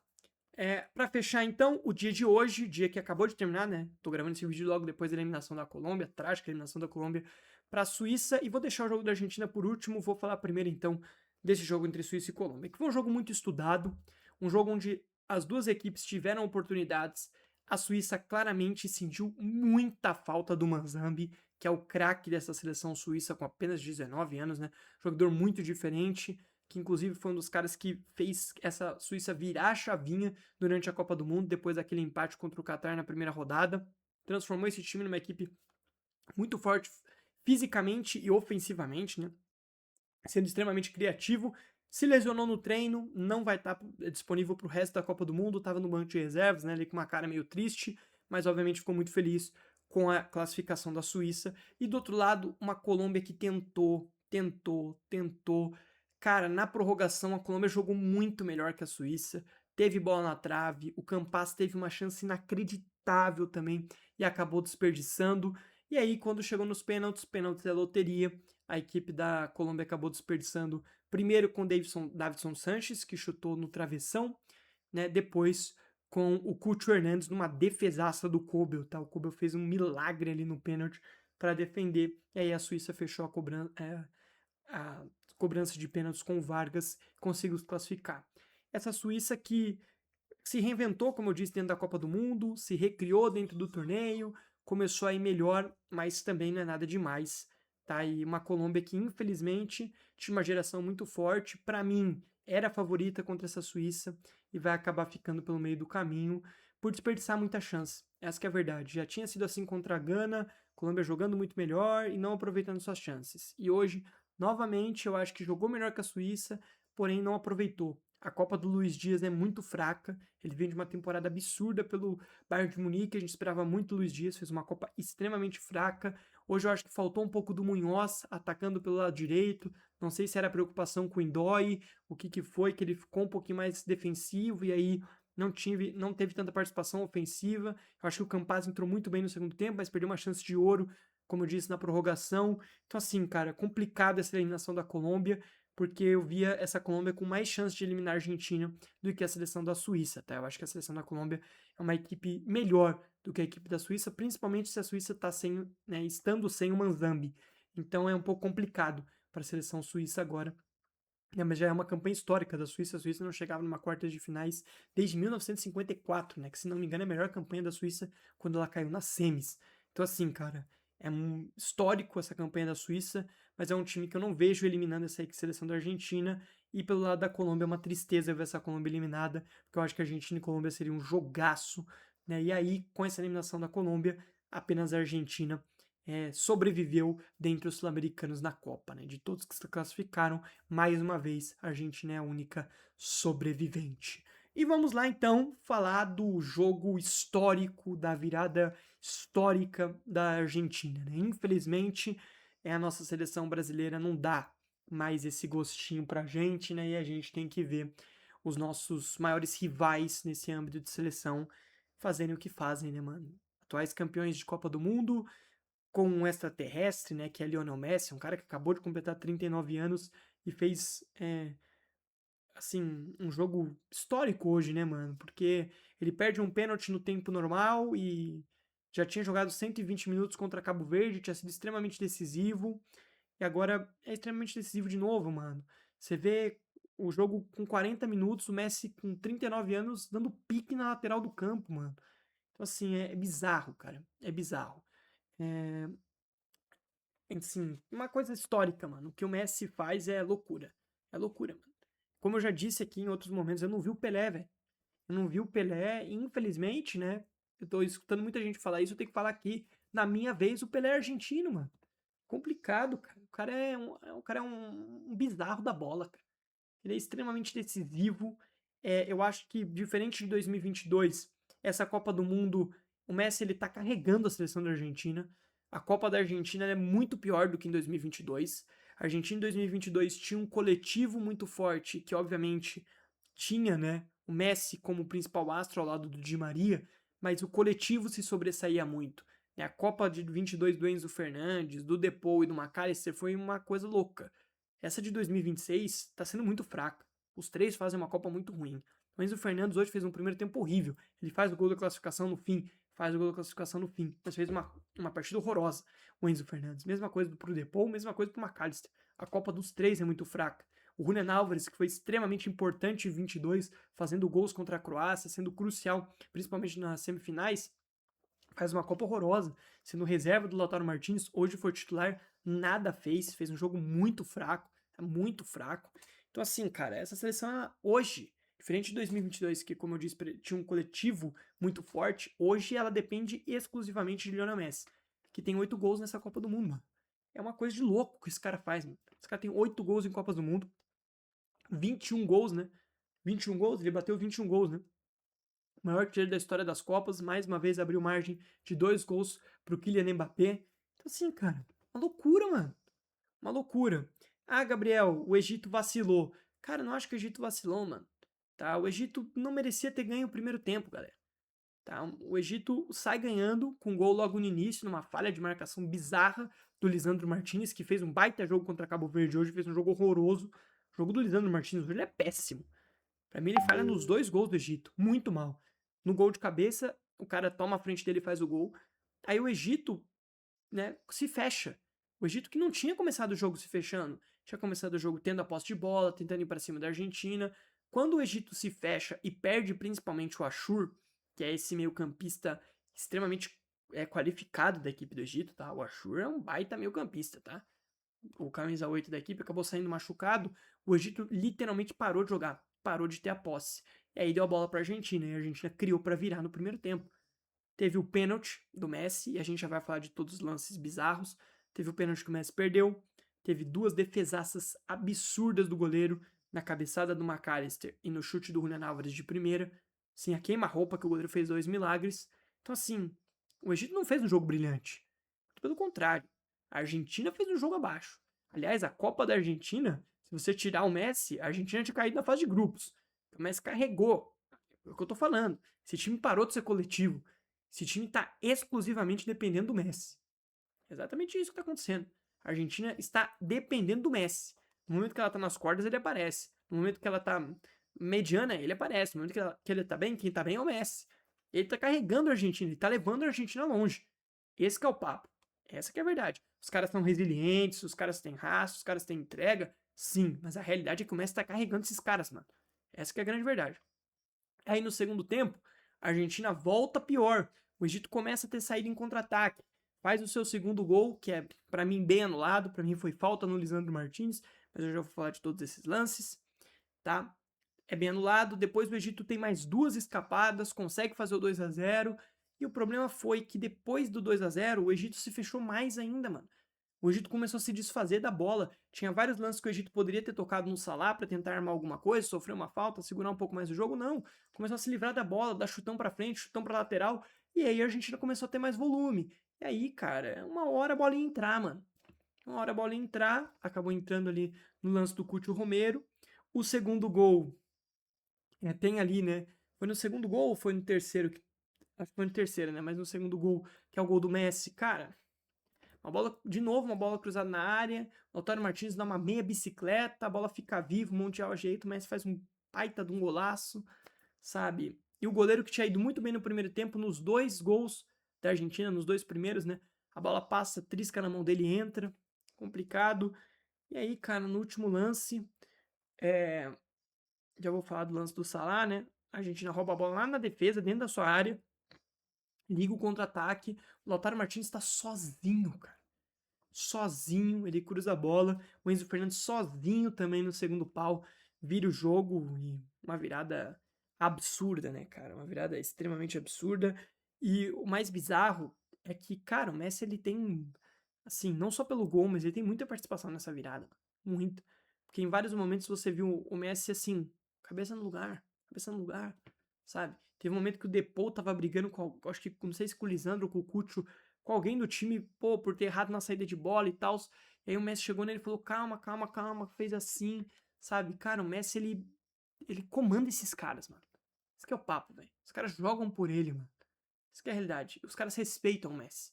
A: Para fechar, então, o dia de hoje, dia que acabou de terminar, né? Tô gravando esse vídeo logo depois da eliminação da Colômbia, trágica eliminação da Colômbia para a Suíça, e vou deixar o jogo da Argentina por último. Vou falar primeiro, então, desse jogo entre Suíça e Colômbia, que foi um jogo muito estudado, um jogo onde as duas equipes tiveram oportunidades. A Suíça claramente sentiu muita falta do Manzambi, que é o craque dessa seleção suíça com apenas 19 anos, né? Jogador muito diferente, que inclusive foi um dos caras que fez essa Suíça virar a chavinha durante a Copa do Mundo, depois daquele empate contra o Catar na primeira rodada. Transformou esse time numa equipe muito forte fisicamente e ofensivamente, né? Sendo extremamente criativo. Se lesionou no treino, não vai estar disponível para o resto da Copa do Mundo, estava no banco de reservas, né? Ali com uma cara meio triste, mas obviamente ficou muito feliz com a classificação da Suíça. E do outro lado, uma Colômbia que tentou. Cara, na prorrogação a Colômbia jogou muito melhor que a Suíça, teve bola na trave, o Campas teve uma chance inacreditável também e acabou desperdiçando. E aí, quando chegou nos pênaltis da loteria, a equipe da Colômbia acabou desperdiçando primeiro com Davinson Sanches, que chutou no travessão, né? Depois com o Cucho Hernandes numa defesaça do Kobel, tá? O Kobel fez um milagre ali no pênalti para defender, e aí a Suíça fechou a cobrança de pênaltis com o Vargas e conseguiu se classificar. Essa Suíça que se reinventou, como eu disse, dentro da Copa do Mundo, se recriou dentro do torneio, começou a ir melhor, mas também não é nada demais, tá? E uma Colômbia que, infelizmente, tinha uma geração muito forte, para mim, era a favorita contra essa Suíça e vai acabar ficando pelo meio do caminho por desperdiçar muita chance. Essa que é a verdade. Já tinha sido assim contra a Gana, Colômbia jogando muito melhor e não aproveitando suas chances. E hoje, novamente, eu acho que jogou melhor que a Suíça, porém não aproveitou. A Copa do Luiz Dias é muito fraca, ele vem de uma temporada absurda pelo Bayern de Munique, a gente esperava muito do Luiz Dias, fez uma Copa extremamente fraca. Hoje eu acho que faltou um pouco do Munhoz atacando pelo lado direito, não sei se era preocupação com o Indói, o que foi, que ele ficou um pouquinho mais defensivo e aí não teve tanta participação ofensiva. Eu acho que o Campas entrou muito bem no segundo tempo, mas perdeu uma chance de ouro, como eu disse, na prorrogação. Então assim, cara, complicada essa eliminação da Colômbia, porque eu via essa Colômbia com mais chance de eliminar a Argentina do que a seleção da Suíça, tá? Eu acho que a seleção da Colômbia é uma equipe melhor do que a equipe da Suíça, principalmente se a Suíça tá sem, né, estando sem o Manzambi. Então é um pouco complicado para a seleção suíça agora. Mas já é uma campanha histórica da Suíça. A Suíça não chegava numa quarta de finais desde 1954, né? Que, se não me engano, é a melhor campanha da Suíça quando ela caiu nas semis. Então, assim, cara, é um histórico essa campanha da Suíça, mas é um time que eu não vejo eliminando essa seleção da Argentina. E pelo lado da Colômbia é uma tristeza ver essa Colômbia eliminada, porque eu acho que a Argentina e Colômbia seria um jogaço, né? E aí, com essa eliminação da Colômbia, apenas a Argentina sobreviveu dentre os sul-americanos na Copa, né? De todos que se classificaram, mais uma vez, a Argentina é a única sobrevivente. E vamos lá então falar do jogo histórico, da virada histórica da Argentina, né? Infelizmente, a nossa seleção brasileira não dá mais esse gostinho pra gente, né? E a gente tem que ver os nossos maiores rivais nesse âmbito de seleção fazerem o que fazem, né, mano? Atuais campeões de Copa do Mundo, com um extraterrestre, né, que é Lionel Messi, um cara que acabou de completar 39 anos e fez assim, um jogo histórico hoje, né, mano? Porque ele perde um pênalti no tempo normal e já tinha jogado 120 minutos contra Cabo Verde, tinha sido extremamente decisivo e agora é extremamente decisivo de novo, mano. Você vê o jogo com 40 minutos, o Messi com 39 anos dando pique na lateral do campo, mano. Então, assim, é bizarro, cara. É bizarro. É, assim, uma coisa histórica, mano. O que o Messi faz é loucura. É loucura, mano. Como eu já disse aqui em outros momentos, eu não vi o Pelé, velho. Eu não vi o Pelé, e infelizmente, né? Eu tô escutando muita gente falar isso, eu tenho que falar aqui. Na minha vez, o Pelé é argentino, mano. Complicado, cara. O cara é um bizarro da bola, cara. Ele é extremamente decisivo. Eu acho que, diferente de 2022, essa Copa do Mundo, o Messi ele tá carregando a seleção da Argentina. A Copa da Argentina é muito pior do que em 2022. A Argentina em 2022 tinha um coletivo muito forte, que obviamente tinha, né, o Messi como principal astro ao lado do Di Maria, mas o coletivo se sobressaía muito. A Copa de 22 do Enzo Fernandes, do Depou e do McAllister foi uma coisa louca. Essa de 2026 tá sendo muito fraca. Os três fazem uma Copa muito ruim. O Enzo Fernandes hoje fez um primeiro tempo horrível. Ele faz o gol da classificação no fim, faz o gol da classificação no fim, mas fez uma partida horrorosa. O Enzo Fernandes, mesma coisa pro Depou, mesma coisa pro McAllister. A Copa dos três é muito fraca. O Julian Álvares, que foi extremamente importante em 22, fazendo gols contra a Croácia, sendo crucial, principalmente nas semifinais, faz uma Copa horrorosa, sendo reserva do Lautaro Martins, hoje foi titular, nada fez um jogo muito fraco, muito fraco. Então assim, cara, essa seleção hoje, diferente de 2022, que como eu disse, tinha um coletivo muito forte, hoje ela depende exclusivamente de Lionel Messi, que tem 8 gols nessa Copa do Mundo, mano. É uma coisa de louco que esse cara faz, mano. Esse cara tem 8 gols em Copas do Mundo, 21 gols, né? 21 gols, ele bateu 21 gols, né? O maior artilheiro da história das Copas, mais uma vez abriu margem de 2 gols pro Kylian Mbappé. Então assim, cara, uma loucura, mano. Uma loucura. Ah, Gabriel, o Egito vacilou. Cara, eu não acho que o Egito vacilou, mano. Tá? O Egito não merecia ter ganho o primeiro tempo, galera. Tá? O Egito sai ganhando com gol logo no início, numa falha de marcação bizarra do Lisandro Martinez, que fez um baita jogo contra Cabo Verde hoje, fez um jogo horroroso. O jogo do Lisandro Martinez hoje ele é péssimo. Pra mim, ele falha nos 2 gols do Egito. Muito mal. No gol de cabeça, o cara toma a frente dele e faz o gol. Aí o Egito, né, se fecha. O Egito que não tinha começado o jogo se fechando. Tinha começado o jogo tendo a posse de bola, tentando ir pra cima da Argentina. Quando o Egito se fecha e perde principalmente o Ashur, que é esse meio campista extremamente qualificado da equipe do Egito, tá? O Ashur é um baita meio campista, tá? O camisa 8 da equipe acabou saindo machucado. O Egito literalmente parou de jogar, parou de ter a posse. E aí deu a bola para a Argentina, e a Argentina criou para virar no primeiro tempo. Teve o pênalti do Messi, e a gente já vai falar de todos os lances bizarros. Teve o pênalti que o Messi perdeu, teve 2 defesaças absurdas do goleiro na cabeçada do McAllister e no chute do Julian Álvares de primeira, sem a queima-roupa que o goleiro fez 2 milagres. Então assim, o Egito não fez um jogo brilhante. Pelo contrário, a Argentina fez um jogo abaixo. Aliás, a Copa da Argentina, se você tirar o Messi, a Argentina tinha caído na fase de grupos. O Messi carregou. É o que eu tô falando. Esse time parou de ser coletivo. Esse time tá exclusivamente dependendo do Messi. É exatamente isso que tá acontecendo. A Argentina está dependendo do Messi. No momento que ela tá nas cordas, ele aparece. No momento que ela tá mediana, ele aparece. No momento que ele tá bem, quem tá bem é o Messi. Ele tá carregando a Argentina, ele tá levando a Argentina longe. Esse que é o papo. Essa que é a verdade. Os caras são resilientes, os caras têm raça, os caras têm entrega. Sim, mas a realidade é que o Messi tá carregando esses caras, mano. Essa que é a grande verdade. Aí no segundo tempo, a Argentina volta pior. O Egito começa a ter saída em contra-ataque. Faz o seu segundo gol, que é para mim bem anulado, para mim foi falta no Lisandro Martins, mas eu já vou falar de todos esses lances, tá? É bem anulado. Depois o Egito tem mais 2 escapadas, consegue fazer o 2-0. E o problema foi que depois do 2-0 o Egito se fechou mais ainda, mano. O Egito começou a se desfazer da bola. Tinha vários lances que o Egito poderia ter tocado no Salah para tentar armar alguma coisa, sofrer uma falta, segurar um pouco mais o jogo. Não. Começou a se livrar da bola, dar chutão para frente, chutão para lateral. E aí a Argentina começou a ter mais volume. E aí, cara, uma hora a bola ia entrar, mano. Uma hora a bola ia entrar. Acabou entrando ali no lance do Coutinho Romero. O segundo gol tem ali, né? Foi no segundo gol ou foi no terceiro? Acho que foi no terceiro, né? Mas no segundo gol, que é o gol do Messi, cara. Uma bola, de novo, uma bola cruzada na área. O Lautaro Martínez dá uma meia bicicleta, a bola fica viva, o Montiel ajeita, o Messi faz um baita de um golaço, sabe? E o goleiro que tinha ido muito bem no primeiro tempo, nos 2 gols da Argentina, nos 2 primeiros, né? A bola passa, trisca na mão dele e entra. Complicado. E aí, cara, no último lance, já vou falar do lance do Salah, né? A Argentina rouba a bola lá na defesa, dentro da sua área. Liga o contra-ataque. O Lautaro Martínez tá sozinho, cara. Sozinho, ele cruza a bola. O Enzo Fernandes sozinho também no segundo pau. Vira o jogo e uma virada absurda, né, cara? Uma virada extremamente absurda. E o mais bizarro é que, cara, o Messi ele tem, assim, não só pelo gol, mas ele tem muita participação nessa virada. Muita. Porque em vários momentos você viu o Messi assim, cabeça no lugar, sabe? Teve um momento que o Depou tava brigando com, acho que, não sei se com o Lisandro ou com o Cucho, com alguém do time, pô, por ter errado na saída de bola e tal. E aí o Messi chegou nele e falou, calma, fez assim, sabe? Cara, o Messi, ele comanda esses caras, mano. Isso que é o papo, velho. Os caras jogam por ele, mano. Isso que é a realidade. Os caras respeitam o Messi,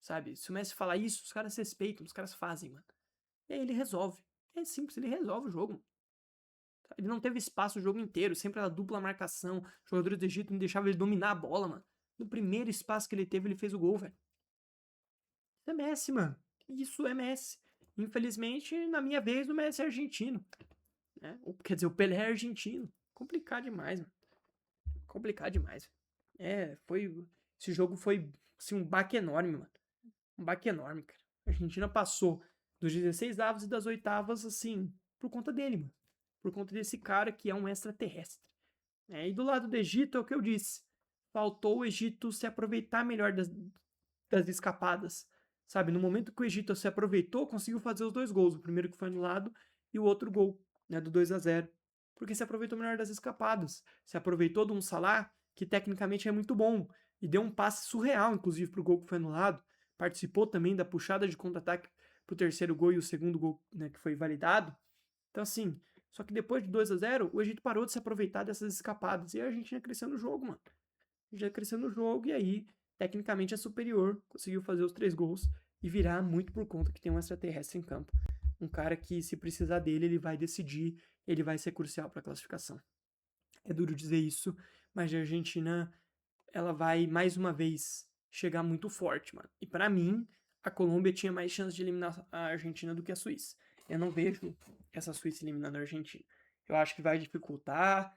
A: sabe? Se o Messi falar isso, os caras respeitam, os caras fazem, mano. E aí ele resolve. É simples, ele resolve o jogo, mano. Ele não teve espaço o jogo inteiro, sempre a dupla marcação. Os jogadores do Egito não deixavam ele dominar a bola, mano. No primeiro espaço que ele teve, ele fez o gol, velho. Isso é Messi, mano. Isso é Messi. Infelizmente, na minha vez, o Messi é argentino. Né? Quer dizer, o Pelé é argentino. Complicado demais, mano. Complicado demais. Foi. Esse jogo foi assim, um baque enorme, mano. Um baque enorme, cara. A Argentina passou dos 16 avos e das oitavas, assim, por conta dele, mano. Por conta desse cara que é um extraterrestre. E do lado do Egito é o que eu disse. Faltou o Egito se aproveitar melhor das escapadas. Sabe, no momento que o Egito se aproveitou, conseguiu fazer os 2 gols. O primeiro que foi anulado e o outro gol, né, do 2-0. Porque se aproveitou melhor das escapadas. Se aproveitou de um Salah, que tecnicamente é muito bom. E deu um passe surreal, inclusive, pro gol que foi anulado. Participou também da puxada de contra-ataque pro terceiro gol e o segundo gol, né, que foi validado. Então, assim, só que depois de 2-0, o Egito parou de se aproveitar dessas escapadas. E a Argentina cresceu no jogo, mano. Já cresceu no jogo e aí, tecnicamente, é superior. Conseguiu fazer os 3 gols e virar muito por conta que tem um extraterrestre em campo. Um cara que, se precisar dele, ele vai decidir, ele vai ser crucial para a classificação. É duro dizer isso, mas a Argentina, ela vai, mais uma vez, chegar muito forte, mano. E para mim, a Colômbia tinha mais chance de eliminar a Argentina do que a Suíça. Eu não vejo essa Suíça eliminando a Argentina. Eu acho que vai dificultar,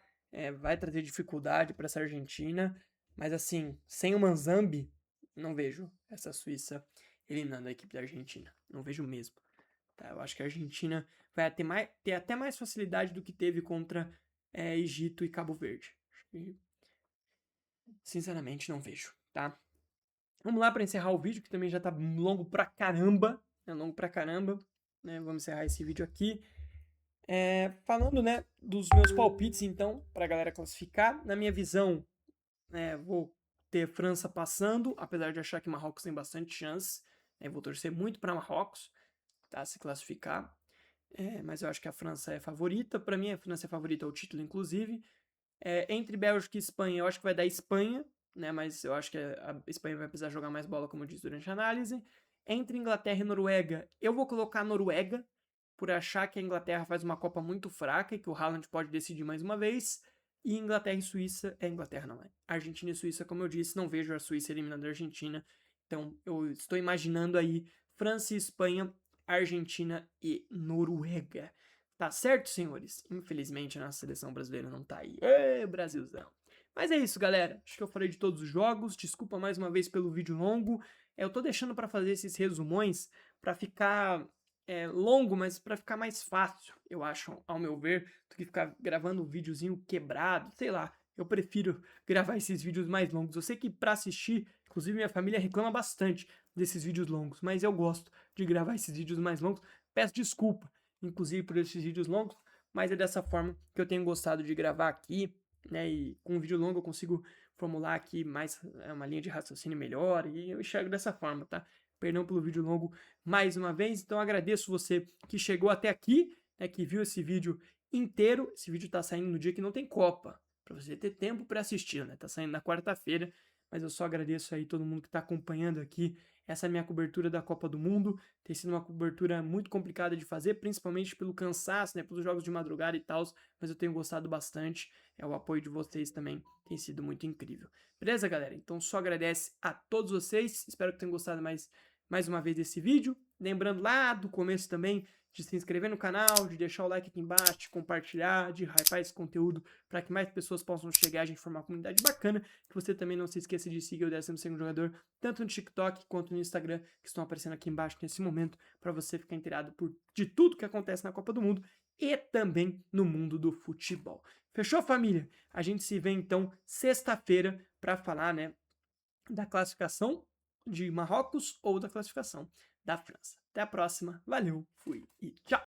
A: vai trazer dificuldade para essa Argentina, mas assim, sem o Manzambi, não vejo essa Suíça eliminando a equipe da Argentina. Não vejo mesmo. Tá? Eu acho que a Argentina vai ter até mais facilidade do que teve contra Egito e Cabo Verde. Sinceramente, não vejo, tá? Vamos lá para encerrar o vídeo, que também já tá longo pra caramba. É longo pra caramba. Né? Vamos encerrar esse vídeo aqui. Falando, né, dos meus palpites, então, pra galera classificar. Na minha visão, vou ter França passando, apesar de achar que Marrocos tem bastante chance. Vou torcer muito para Marrocos, tá, se classificar. Mas eu acho que a França é favorita. Para mim, a França é favorita ao título, inclusive. Entre Bélgica e Espanha, eu acho que vai dar Espanha, né? Mas eu acho que a Espanha vai precisar jogar mais bola, como eu disse durante a análise. Entre Inglaterra e Noruega, eu vou colocar a Noruega, por achar que a Inglaterra faz uma Copa muito fraca e que o Haaland pode decidir mais uma vez. E Inglaterra e Suíça, Inglaterra não é. Argentina e Suíça, como eu disse, não vejo a Suíça eliminando a Argentina. Então eu estou imaginando aí França e Espanha, Argentina e Noruega. Tá certo, senhores? Infelizmente a nossa seleção brasileira não tá aí. Brasilzão. Mas é isso, galera. Acho que eu falei de todos os jogos. Desculpa mais uma vez pelo vídeo longo. Eu tô deixando pra fazer esses resumões pra ficar longo, mas pra ficar mais fácil, eu acho, ao meu ver, do que ficar gravando um videozinho quebrado, sei lá. Eu prefiro gravar esses vídeos mais longos. Eu sei que pra assistir, inclusive minha família reclama bastante, desses vídeos longos, mas eu gosto de gravar esses vídeos mais longos. Peço desculpa, inclusive, por esses vídeos longos, mas é dessa forma que eu tenho gostado de gravar aqui, né? E com um vídeo longo eu consigo formular aqui mais uma linha de raciocínio melhor e eu enxergo dessa forma, tá? Perdão pelo vídeo longo mais uma vez, então agradeço você que chegou até aqui, né, que viu esse vídeo inteiro. Esse vídeo tá saindo no dia que não tem Copa, para você ter tempo para assistir, né? Tá saindo na quarta-feira, mas eu só agradeço aí todo mundo que tá acompanhando aqui essa minha cobertura da Copa do Mundo. Tem sido uma cobertura muito complicada de fazer, principalmente pelo cansaço, né, pelos jogos de madrugada e tal, mas eu tenho gostado bastante. O apoio de vocês também tem sido muito incrível. Beleza, galera? Então só agradece a todos vocês. Espero que tenham gostado mais uma vez desse vídeo. Lembrando lá do começo também de se inscrever no canal, de deixar o like aqui embaixo, de compartilhar, de hypar esse conteúdo para que mais pessoas possam chegar e formar uma comunidade bacana. Que você também não se esqueça de seguir o 12º Jogador, tanto no TikTok quanto no Instagram, que estão aparecendo aqui embaixo nesse momento, para você ficar inteirado de tudo que acontece na Copa do Mundo e também no mundo do futebol. Fechou, família? A gente se vê então sexta-feira para falar, né, da classificação de Marrocos ou da classificação da França. Até a próxima. Valeu, fui e tchau!